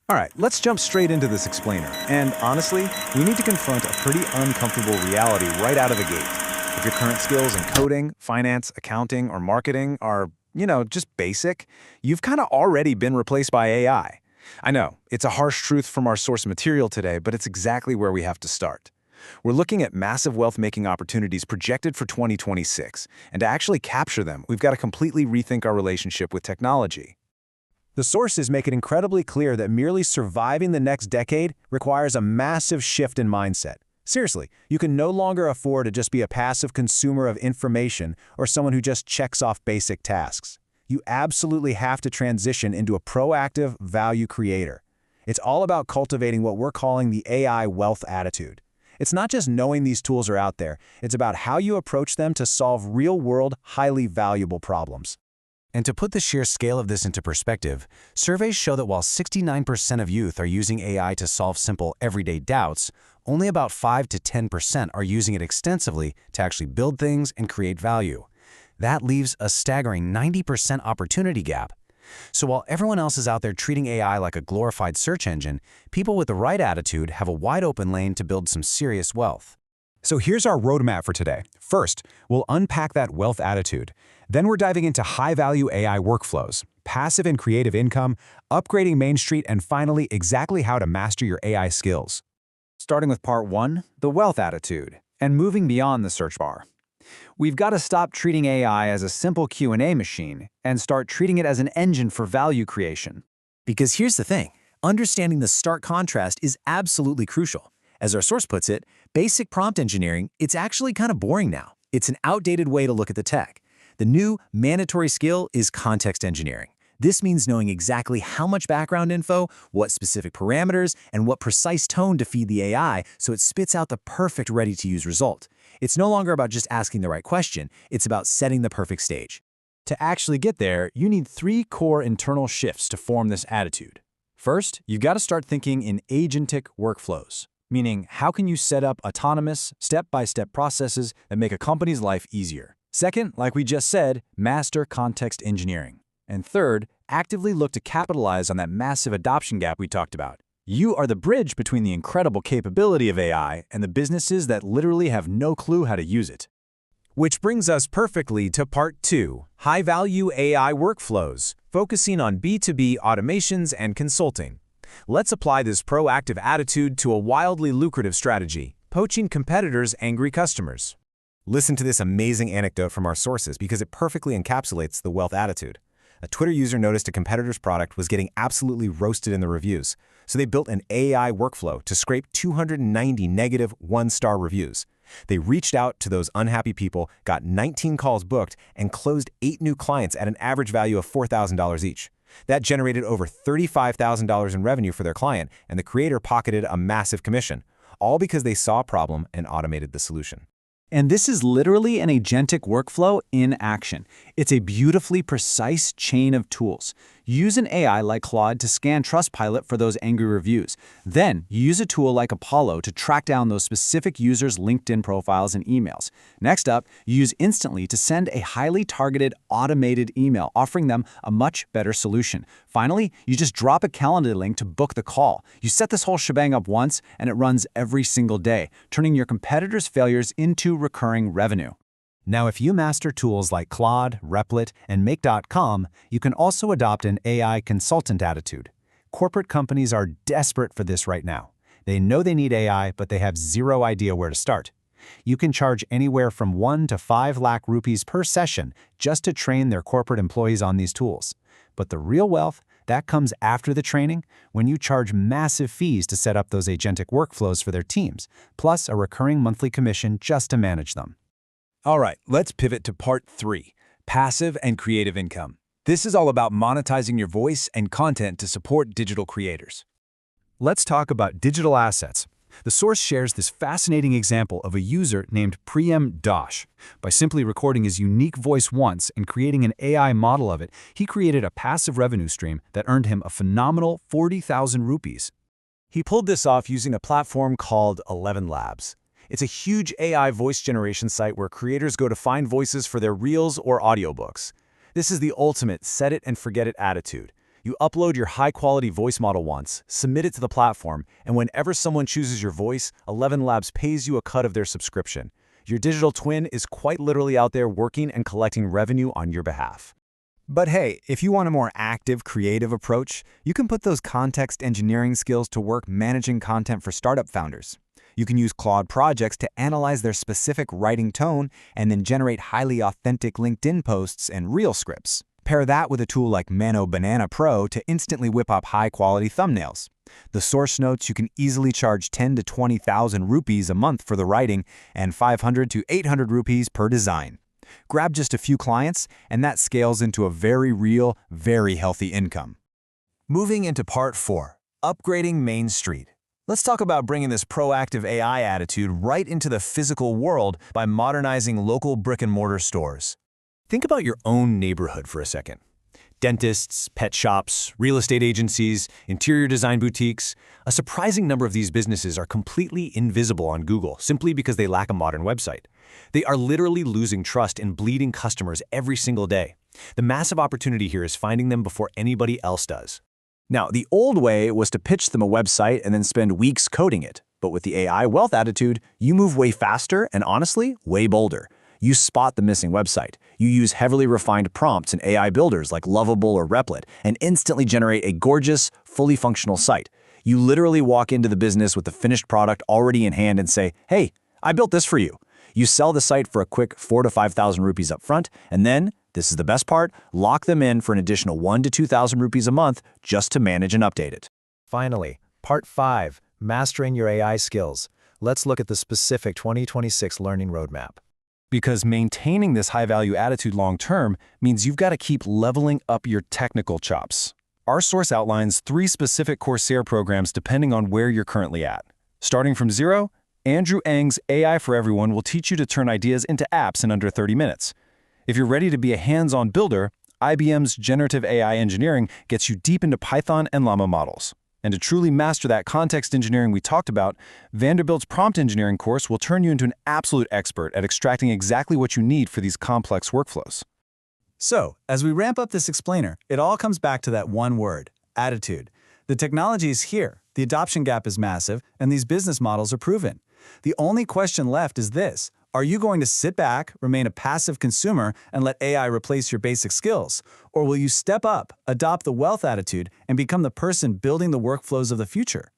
All right, let's jump straight into this explainer. And honestly, we need to confront a pretty uncomfortable reality right out of the gate. If your current skills in coding, finance, accounting, or marketing are, just basic, you've kind of already been replaced by AI. I know, it's a harsh truth from our source material today, but it's exactly where we have to start. We're looking at massive wealth-making opportunities projected for 2026, and to actually capture them, we've got to completely rethink our relationship with technology. The sources make it incredibly clear that merely surviving the next decade requires a massive shift in mindset. Seriously, you can no longer afford to just be a passive consumer of information or someone who just checks off basic tasks. You absolutely have to transition into a proactive value creator. It's all about cultivating what we're calling the AI wealth attitude. It's not just knowing these tools are out there, it's about how you approach them to solve real-world, highly valuable problems. And to put the sheer scale of this into perspective, surveys show that while 69% of youth are using AI to solve simple, everyday doubts, only about 5 to 10% are using it extensively to actually build things and create value. That leaves a staggering 90% opportunity gap. So while everyone else is out there treating AI like a glorified search engine, people with the right attitude have a wide-open lane to build some serious wealth. So here's our roadmap for today. First, we'll unpack that wealth attitude. Then we're diving into high-value AI workflows, passive and creative income, upgrading Main Street, and finally, exactly how to master your AI skills. Starting with part 1, the wealth attitude, and moving beyond the search bar. We've got to stop treating AI as a simple Q&A machine and start treating it as an engine for value creation. Because here's the thing, understanding the stark contrast is absolutely crucial. As our source puts it, basic prompt engineering, it's actually kind of boring now. It's an outdated way to look at the tech. The new mandatory skill is context engineering. This means knowing exactly how much background info, what specific parameters, and what precise tone to feed the AI so it spits out the perfect ready-to-use result. It's no longer about just asking the right question, it's about setting the perfect stage. To actually get there, you need 3 core internal shifts to form this attitude. First, you've got to start thinking in agentic workflows, meaning how can you set up autonomous, step-by-step processes that make a company's life easier. Second, like we just said, master context engineering. And third, actively look to capitalize on that massive adoption gap we talked about. You are the bridge between the incredible capability of AI and the businesses that literally have no clue how to use it. Which brings us perfectly to part 2, high-value AI workflows, focusing on B2B automations and consulting. Let's apply this proactive attitude to a wildly lucrative strategy, poaching competitors' angry customers. Listen to this amazing anecdote from our sources because it perfectly encapsulates the wealth attitude. A Twitter user noticed a competitor's product was getting absolutely roasted in the reviews, so they built an AI workflow to scrape 290 negative 1-star reviews. They reached out to those unhappy people, got 19 calls booked, and closed 8 new clients at an average value of $4,000 each. That generated over $35,000 in revenue for their client, and the creator pocketed a massive commission, all because they saw a problem and automated the solution. And this is literally an agentic workflow in action. It's a beautifully precise chain of tools. Use an AI like Claude to scan Trustpilot for those angry reviews. Then, use a tool like Apollo to track down those specific users' LinkedIn profiles and emails. Next up, use Instantly to send a highly targeted, automated email, offering them a much better solution. Finally, you just drop a calendar link to book the call. You set this whole shebang up once, and it runs every single day, turning your competitors' failures into recurring revenue. Now, if you master tools like Claude, Replit, and Make.com, you can also adopt an AI consultant attitude. Corporate companies are desperate for this right now. They know they need AI, but they have zero idea where to start. You can charge anywhere from 1 to 5 lakh rupees per session just to train their corporate employees on these tools. But the real wealth, that comes after the training, when you charge massive fees to set up those agentic workflows for their teams, plus a recurring monthly commission just to manage them. All right, let's pivot to part 3, passive and creative income. This is all about monetizing your voice and content to support digital creators. Let's talk about digital assets. The source shares this fascinating example of a user named Priyam Dosh. By simply recording his unique voice once and creating an AI model of it, he created a passive revenue stream that earned him a phenomenal 40,000 rupees. He pulled this off using a platform called 11 Labs. It's a huge AI voice generation site where creators go to find voices for their reels or audiobooks. This is the ultimate set-it-and-forget-it attitude. You upload your high-quality voice model once, submit it to the platform, and whenever someone chooses your voice, 11 Labs pays you a cut of their subscription. Your digital twin is quite literally out there working and collecting revenue on your behalf. But hey, if you want a more active, creative approach, you can put those context engineering skills to work managing content for startup founders. You can use Claude projects to analyze their specific writing tone and then generate highly authentic LinkedIn posts and reel scripts. Pair that with a tool like Mano Banana Pro to instantly whip up high-quality thumbnails. The source notes you can easily charge 10 to 20,000 rupees a month for the writing and 500 to 800 rupees per design. Grab just a few clients, and that scales into a very real, very healthy income. Moving into part 4, upgrading Main Street. Let's talk about bringing this proactive AI attitude right into the physical world by modernizing local brick-and-mortar stores. Think about your own neighborhood for a second. Dentists, pet shops, real estate agencies, interior design boutiques. A surprising number of these businesses are completely invisible on Google simply because they lack a modern website. They are literally losing trust and bleeding customers every single day. The massive opportunity here is finding them before anybody else does. Now, the old way was to pitch them a website and then spend weeks coding it. But with the AI wealth attitude, you move way faster and honestly, way bolder. You spot the missing website. You use heavily refined prompts in AI builders like Lovable or Replit and instantly generate a gorgeous, fully functional site. You literally walk into the business with the finished product already in hand and say, "Hey, I built this for you." You sell the site for a quick 4,000 to 5,000 rupees up front, and then, this is the best part, lock them in for an additional 1,000 to 2,000 rupees a month just to manage and update it. Finally, part 5, mastering your AI skills. Let's look at the specific 2026 learning roadmap. Because maintaining this high-value attitude long-term means you've got to keep leveling up your technical chops. Our source outlines 3 specific Coursera programs depending on where you're currently at. Starting from 0, Andrew Ng's AI for Everyone will teach you to turn ideas into apps in under 30 minutes. If you're ready to be a hands-on builder, IBM's Generative AI Engineering gets you deep into Python and Llama models. And to truly master that context engineering we talked about, Vanderbilt's Prompt Engineering course will turn you into an absolute expert at extracting exactly what you need for these complex workflows. So, as we ramp up this explainer, it all comes back to that one word, attitude. The technology is here, the adoption gap is massive, and these business models are proven. The only question left is this: are you going to sit back, remain a passive consumer, and let AI replace your basic skills? Or will you step up, adopt the wealth attitude, and become the person building the workflows of the future?